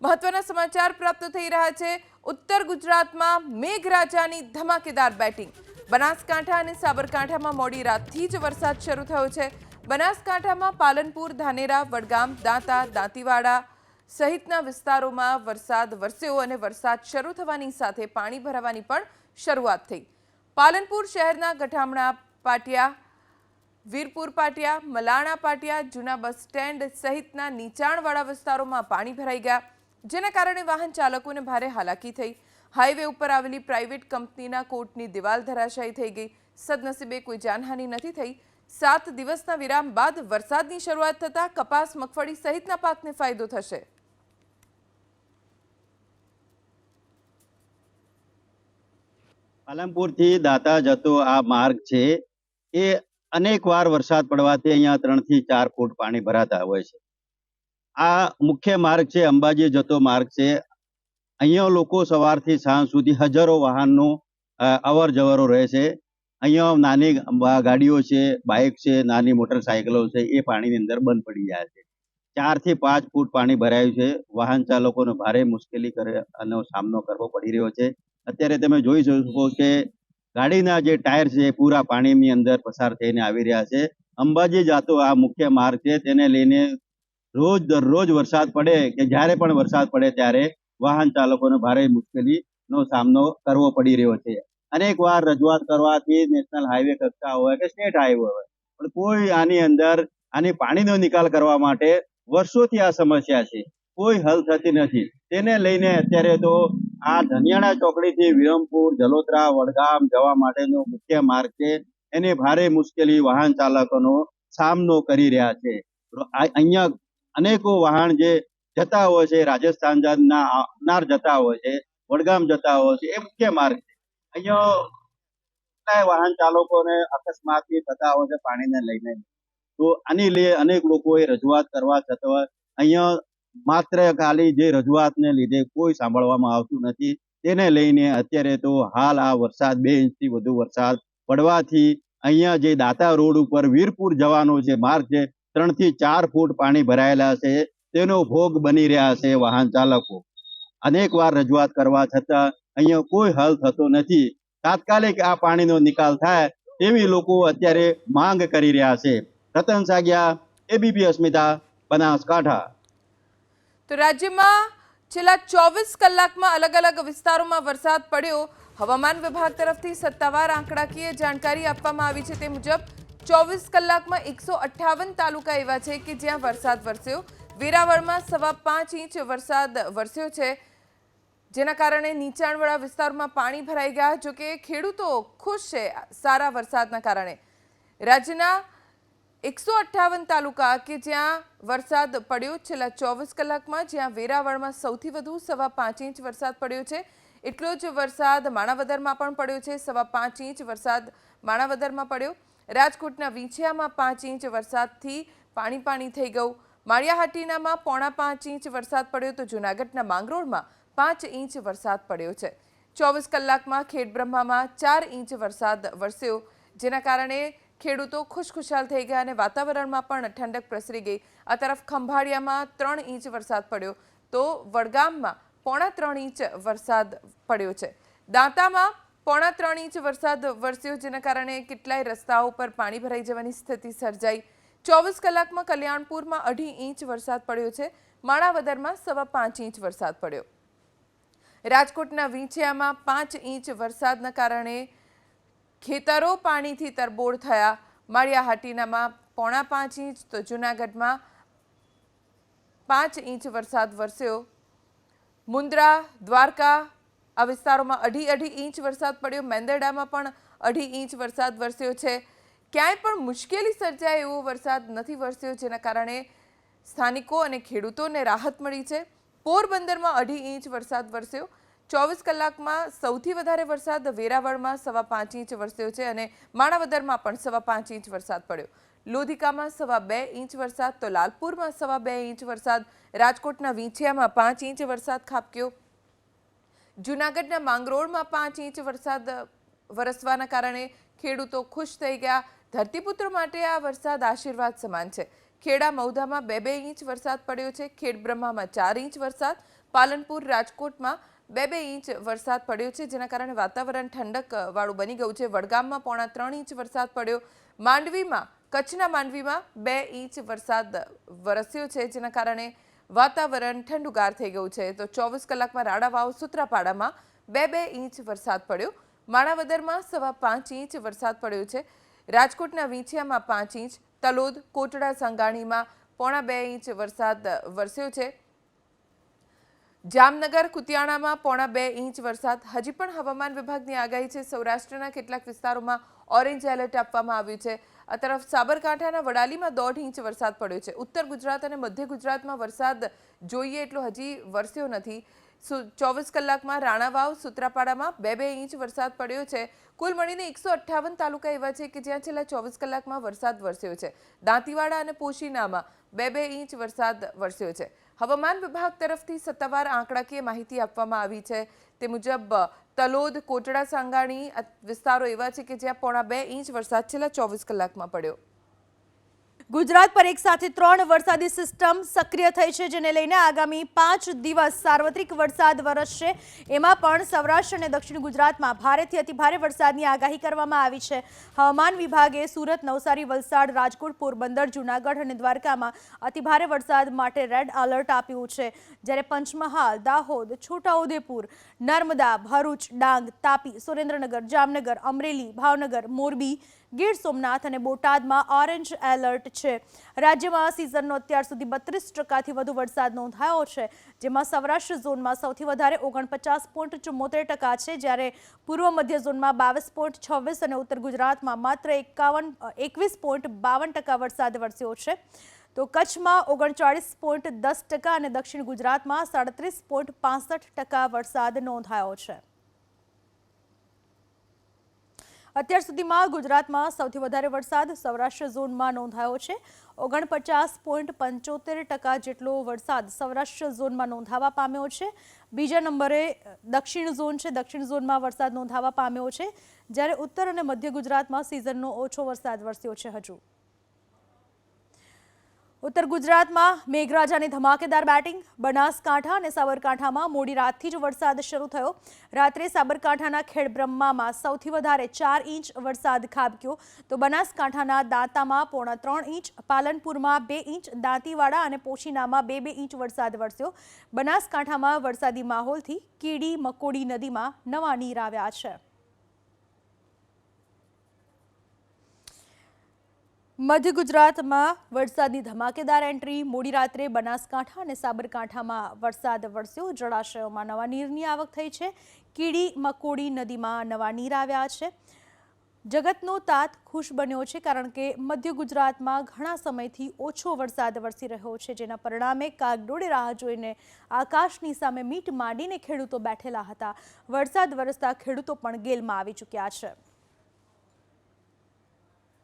મહત્વના સમાચાર પ્રાપ્ત થઈ રહ્યા છે। ઉત્તર ગુજરાતમાં મેઘરાજાની ધમાકેદાર બેટિંગ। બનાસકાંઠા અને સાબરકાંઠામાં મોડી રાતથી જ વરસાદ શરૂ થયો છે। બનાસકાંઠામાં પાલનપુર, ધાનેરા, વડગામ, દાંતા, દાંતીવાડા સહિતના વિસ્તારોમાં વરસાદ વરસ્યો અને વરસાદ શરૂ થવાની સાથે પાણી ભરાવાની પણ શરૂઆત થઈ। પાલનપુર શહેરના ગઠામણા પાટિયા, વીરપુર પાટિયા, મલાણા પાટિયા, જૂના બસ સ્ટેન્ડ સહિતના નીચાણવાળા વિસ્તારોમાં પાણી ભરાઈ ગયા, જેના કારણે વાહન ચાલકોને ભારે હાલાકી થઈ। હાઈવે ઉપર આવેલી પ્રાઇવેટ કંપનીના કોર્ટની દિવાલ ધરાશાયી થઈ ગઈ। સદનસીબે કોઈ જાનહાનિ નથી થઈ। 7 દિવસના વિરામ બાદ વરસાદની શરૂઆત થતાં કપાસ, મગફળી સહિતના પાકને ફાયદો થશે। પાલનપુરથી દાંતા જતો આ માર્ગ છે એ અનેક વાર વરસાદ પડવાથી અહીંયા 3 થી 4 ફૂટ પાણી ભરાતા હોય છે। આ મુખ્ય માર્ગ છે, અંબાજી જતો માર્ગ છે। અહીંયા લોકો સવારથી સાંજ સુધી હજારો વાહનનો અવર જવરો રહે છે। અહીંયા નાની ગાડીઓ છે, બાઇક છે, નાની મોટરસાયકલો છે, એ પાણીની અંદર બંધ પડી જાય છે। 4 થી 5 ફૂટ પાણી ભરાયું છે। વાહન ચાલકોને ભારે મુશ્કેલી સામનો કરવો પડી રહ્યો છે। અત્યારે તમે જોઈ શકો કે ગાડીના જે ટાયર છે એ પૂરા પાણીની અંદર પસાર થઈને આવી રહ્યા છે। અંબાજી જતો આ મુખ્ય માર્ગ છે, તેને લઈને રોજ દરરોજ વરસાદ પડે કે જ્યારે પણ વરસાદ પડે ત્યારે વાહન ચાલકોને ભારે મુશ્કેલીનો સામનો કરવો પડી રહ્યો છે। અનેક વાર રજૂઆત કરવાથી નેશનલ હાઈવે કક્ષા હોય કે સ્ટેટ હાઈવે હોય, પણ કોઈ આની અંદર પાણીનો નિકાલ કરવા માટે વર્ષોથી આ સમસ્યા છે, કોઈ હલ થતી નથી। તેને લઈને અત્યારે તો આ ધનિયાણા ચોકડીથી વિરમપુર, જલોત્રા, વડગામ જવા માટેનો મુખ્ય માર્ગ છે, એને ભારે મુશ્કેલી વાહન ચાલકોનો સામનો કરી રહ્યા છે। અહીંયા અનેકો વાહન જે જતા હોય છે, રાજસ્થાન જતા હોય છે, વડગામ જતા હોય છે, એ મુખ્ય માર્ગ છે। અહીંયા વાહન ચાલકોને અકસ્માતથી થતા હોય છે પાણીને લઈને। તો આની લઈ અનેક લોકોએ રજૂઆત કરવા છતાં અહીંયા માત્ર ખાલી જે રજૂઆતને લીધે કોઈ સાંભળવામાં આવતું નથી। તેને લઈને અત્યારે તો હાલ આ વરસાદ 2 ઇંચથી વધુ વરસાદ પડવાથી અહીંયા જે દાંતા રોડ ઉપર વીરપુર જવાનો જે માર્ગ છે, 3 થી 4 ફૂટ પાણી ભરાયેલા છે, તેનો ભોગ બની રહ્યા છે વાહન ચાલકો। અનેક વાર રજૂઆત કરવા છતાં અહીંયા કોઈ હલ થતો નથી। તાત્કાલિક આ પાણીનો નિકાલ થાય તેવી લોકો અત્યારે માંગ કરી રહ્યા છે। રતન સાગિયા, એબીપી અસ્મિતા, બનાસકાંઠા। તો રાજ્યમાં છેલ્લા 24 કલાકમાં અલગ અલગ વિસ્તારોમાં વરસાદ પડ્યો। હવામાન વિભાગ તરફથી સત્તાવાર આંકડાકીય જાણકારી આપવામાં આવી છે। તે મુજબ 24 કલાકમાં 158 તાલુકા એવા છે કે જ્યાં વરસાદ વરસ્યો। વેરાવળમાં 5.25 ઇંચ વરસાદ વરસ્યો છે, જેના કારણે નીચાણવાળા વિસ્તારોમાં પાણી ભરાઈ ગયા। જોકે ખેડૂતો ખુશ છે સારા વરસાદના કારણે। રાજ્યના 158 તાલુકા કે જ્યાં વરસાદ પડ્યો છેલ્લા 24 કલાકમાં, જ્યાં વેરાવળમાં સૌથી વધુ 5.25 ઇંચ વરસાદ પડ્યો છે। એટલો જ વરસાદ માણાવદરમાં પણ પડ્યો છે। 5.25 ઇંચ વરસાદ માણાવદરમાં પડ્યો। રાજકોટના વિંછિયામાં 5 ઇંચ વરસાદથી પાણી થઈ ગયું। માળિયાહાટીનામાં 4.5 ઇંચ વરસાદ પડ્યો તો જૂનાગઢના માંગરોળમાં 5 ઇંચ વરસાદ પડ્યો છે। 24 કલાકમાં ખેડબ્રહ્મામાં 4 ઇંચ વરસાદ વરસ્યો, જેના કારણે ખેડૂતો ખુશખુશાલ થઈ ગયા અને વાતાવરણમાં પણ ઠંડક પ્રસરી ગઈ। આ તરફ ખંભાળિયામાં 3 ઇંચ વરસાદ પડ્યો તો વડગામમાં 3.25 ઇંચ વરસાદ પડ્યો છે। દાંતામાં 3.25 ઇંચ વરસાદ વરસ્યો, જેના કારણે કેટલાય રસ્તાઓ પર પાણી ભરાઈ જવાની સ્થિતિ સર્જાઈ। 24 કલાકમાં કલ્યાણપુરમાં 2.5 ઇંચ વરસાદ પડ્યો છે। માણાવદરમાં 5.25 ઇંચ વરસાદ પડ્યો। રાજકોટના વિંછિયામાં 5 ઇંચ વરસાદના કારણે ખેતરો પાણીથી તરબોળ થયા। માળિયાહાટીનામાં 4.5 ઇંચ તો જૂનાગઢમાં 5 ઇંચ વરસાદ વરસ્યો। મુન્દ્રા, દ્વારકા આ વિસ્તારોમાં 2.5 ઇંચ વરસાદ પડ્યો। મેંદરડામાં પણ 2.5 ઇંચ વરસાદ વરસ્યો છે। ક્યાંય પણ મુશ્કેલી સર્જાય એવો વરસાદ નથી વરસ્યો, જેના કારણે સ્થાનિકો અને ખેડૂતોને રાહત મળી છે। પોરબંદરમાં 2.5 ઇંચ વરસાદ વરસ્યો। 24 કલાકમાં સૌથી વધારે વરસાદ વેરાવળમાં 5.25 ઇંચ વરસ્યો છે અને માણાવદરમાં પણ 5.25 ઇંચ વરસાદ પડ્યો। લોધિકામાં 2.25 ઇંચ વરસાદ તો લાલપુરમાં 2.25 ઇંચ વરસાદ। રાજકોટના વિંછિયામાં 5 ઇંચ વરસાદ ખાબક્યો। જૂનાગઢના માંગરોળમાં 5 ઇંચ વરસાદ વરસવાના કારણે ખેડૂતો ખુશ થઈ ગયા। ધરતીપુત્રો માટે આ વરસાદ આશીર્વાદ સમાન છે। ખેડા મૌધામાં 2-2 ઇંચ વરસાદ પડ્યો છે। ખેડબ્રહ્મામાં 4 ઇંચ વરસાદ, પાલનપુર, રાજકોટમાં 2-2 ઇંચ વરસાદ પડ્યો છે, જેના કારણે વાતાવરણ ઠંડક વાળું બની ગયું છે. વડગામમાં 3.5 ઇંચ વરસાદ પડ્યો. કચ્છના માંડવીમાં 2 ઇંચ વરસાદ વરસ્યો છે, જેના કારણે વાતાવરણ ઠંડુગાર થઈ ગયું છે. તો 24 કલાકમાં રાણાવાવ, સુત્રાપાડામાં 2-2 ઇંચ વરસાદ પડ્યો. માણાવદરમાં 5.25 ઇંચ વરસાદ પડ્યો છે. રાજકોટના વીંછિયામાં 5 ઇંચ, તલોદ, કોટડા, સંગાણીમાં 1.25 ઇંચ વરસાદ વરસ્યો છે. જામનગર, કુતિયાણામાં 1.25 ઇંચ વરસાદ. હજી પણ હવામાન વિભાગની આગાહી છે. સૌરાષ્ટ્રના કેટલાક વિસ્તારોમાં ઓરેન્જ એલર્ટ આપવામાં આવ્યું છે. આ તરફ સાબરકાંઠાના વડાલીમાં 1.5 ઇંચ વરસાદ પડ્યો છે. ઉત્તર ગુજરાત અને મધ્ય ગુજરાતમાં વરસાદ જોઈએ એટલો હજી વરસ્યો નથી. 24 કલાકમાં રાણાવાવ, સુત્રાપાડામાં 2-2 ઇંચ વરસાદ પડ્યો છે. કુલ મળીને 158 તાલુકા એવા છે કે જ્યાં છેલ્લા 24 કલાકમાં વરસાદ વરસ્યો છે. દાંતીવાડા અને પોશીનામાં 2-2 ઇંચ વરસાદ વરસ્યો છે. હવામાન વિભાગ તરફથી સત્તાવાર આંકડાકીય માહિતી આપવામાં આવી છે. તે મુજબ તલોદ, કોટડા, સાંગાણી વિસ્તારો એવા છે કે જ્યાં 1.25 ઇંચ વરસાદ છેલ્લા 24 કલાકમાં પડ્યો. ગુજરાત પર એક સાથે 3 વરસાદી સિસ્ટમ સક્રિય થઈ છે, જેને લઈને આગામી 5 દિવસ સાર્વત્રિક વરસાદ વરસશે. એમાં પણ સૌરાષ્ટ્ર અને દક્ષિણ ગુજરાતમાં ભારેથી અતિભારે વરસાદની આગાહી કરવામાં આવી છે. હવામાન વિભાગે સુરત, નવસારી, વલસાડ, રાજકોટ, પોરબંદર, જૂનાગઢ અને દ્વારકામાં અતિભારે વરસાદ માટે રેડ એલર્ટ આપ્યું છે. જ્યારે પંચમહાલ, દાહોદ, છોટાઉદેપુર, નર્મદા, ભરૂચ, ડાંગ, તાપી, સુરેન્દ્રનગર, જામનગર, અમરેલી, ભાવનગર, મોરબી, ગીર સોમનાથ અને બોટાદમાં ઓરેન્જ એલર્ટ છે. રાજ્યમાં સિઝનનો અત્યાર સુધી 32% વધુ વરસાદ નોંધાયો છે, જેમાં સૌરાષ્ટ્ર ઝોનમાં સૌથી વધારે 49.74% છે, જ્યારે પૂર્વ મધ્ય ઝોનમાં 22.26% અને ઉત્તર ગુજરાતમાં માત્ર 21.52% વરસાદ વરસ્યો છે. તો કચ્છમાં 39.10% અને દક્ષિણ ગુજરાતમાં 37.65% વરસાદ નોંધાયો છે. અત્યાર સુધીમાં ગુજરાતમાં સૌથી વધારે વરસાદ સૌરાષ્ટ્ર ઝોનમાં નોંધાયો છે. 49.75% જેટલો વરસાદ સૌરાષ્ટ્ર ઝોનમાં નોંધાવા પામ્યો છે. બીજા નંબરે દક્ષિણ ઝોન છે. દક્ષિણ ઝોનમાં વરસાદ નોંધાવા પામ્યો છે, જ્યારે ઉત્તર અને મધ્ય ગુજરાતમાં સિઝનનો ઓછો વરસાદ વરસ્યો છે. હજુ ઉત્તર ગુજરાતમાં મેઘરાજાની ધમાકેદાર બેટિંગ. બનાસકાંઠા અને સાબરકાંઠામાં મોડી રાતથી જ વરસાદ શરૂ થયો. રાત્રે સાબરકાંઠાના ખેડબ્રહ્મામાં સૌથી વધારે 4 ઇંચ વરસાદ ખાબક્યો, તો બનાસકાંઠાના દાંતામાં 3.25 ઇંચ, પાલનપુરમાં 2 ઇંચ, દાંતીવાડા અને પોશીનામાં 2-2 ઇંચ વરસાદ વરસ્યો. બનાસકાંઠામાં વરસાદી માહોલથી કીડી મકોડી નદીમાં નવા નીર આવ્યા છે. મધ્ય ગુજરાતમાં વરસાદની ધમાકેદાર એન્ટ્રી. મોડી રાત્રે બનાસકાંઠા અને સાબરકાંઠામાં વરસાદ વરસ્યો. જળાશયોમાં નવા નીરની આવક થઈ છે. કીડી મકોડી નદીમાં નવા નીર આવ્યા છે. જગતનો તાત ખુશ બન્યો છે, કારણ કે મધ્ય ગુજરાતમાં ઘણા સમયથી ઓછો વરસાદ વરસી રહ્યો છે, જેના પરિણામે કાગડોળે રાહ જોઈને આકાશની સામે મીટ માંડીને ખેડૂતો બેઠેલા હતા. વરસાદ વરસતા ખેડૂતો પણ ગેલમાં આવી ચૂક્યા છે.